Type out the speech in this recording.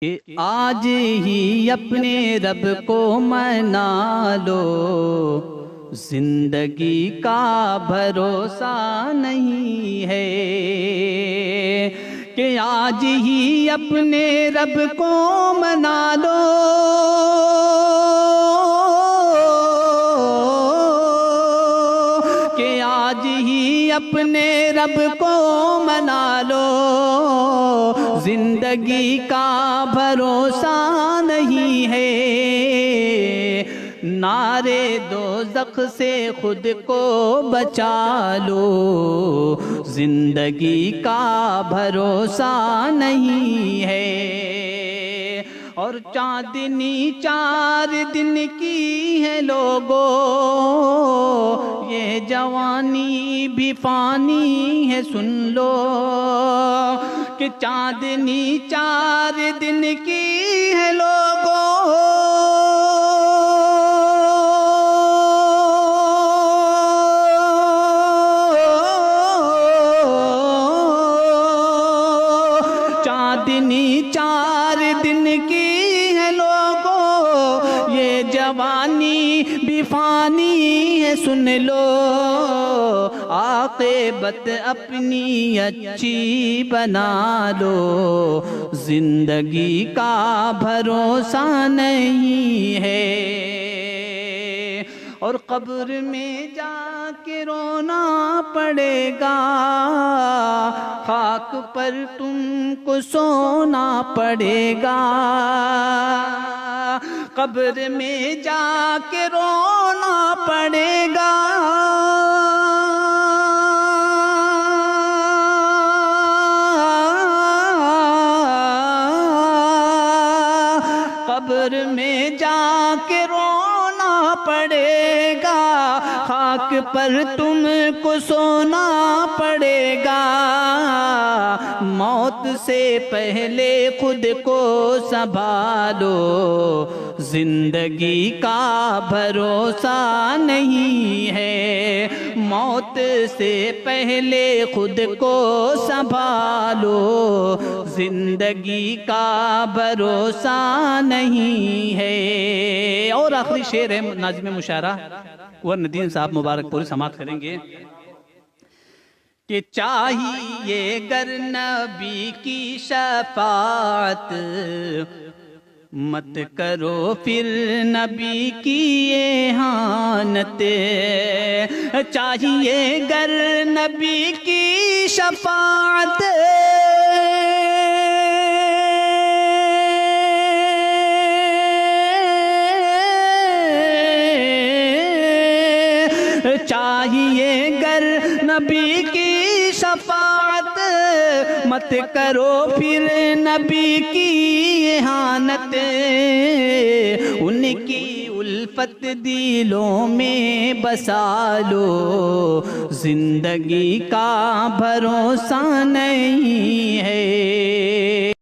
کہ آج ہی اپنے رب کو منا لو، زندگی کا بھروسہ نہیں ہے۔ کہ آج ہی اپنے رب کو منا لو، کہ آج ہی اپنے رب کو منا لو، زندگی کا بھروسہ نہیں ہے۔ نعرے دوزخ سے خود کو بچا لو، زندگی کا بھروسہ نہیں ہے۔ اور چاندنی 4 دن کی ہے لوگو، یہ جوانی بھی فانی ہے سن لو۔ کہ چاندنی 4 دن کی ہے لوگو، چاندنی 4 دن کی ہے لوگو، یہ جوانی بھی فانی ہے سن لو۔ عاقبت اپنی اچھی بنا لو، زندگی کا بھروسہ نہیں ہے۔ اور قبر میں جا کے رونا پڑے گا، خاک پر تم کو سونا پڑے گا۔ قبر میں جا کے رونا پڑے گا، قبر میں جا کے رونا پڑے گا، خاک پر تم کو سونا پڑے گا۔ موت سے پہلے خود کو سنبھالو، زندگی کا بھروسہ نہیں ہے۔ موت سے پہلے خود کو سنبھالو، زندگی کا بھروسہ نہیں ہے۔ اور آخری شعر ہے ناظم مشاعرہ کنور ندیم صاحب مبارک پوری سماعت کریں گے کہ چاہیے گر نبی کی شفاعت، مت کرو پھر نبی کی اہانت۔ چاہیے گر نبی کی شفاعت، چاہیے گر نبی کی شفاعت، مت کرو پھر نبی کی اہانت۔ ان کی الفت دلوں میں بسا لو، زندگی کا بھروسہ نہیں ہے۔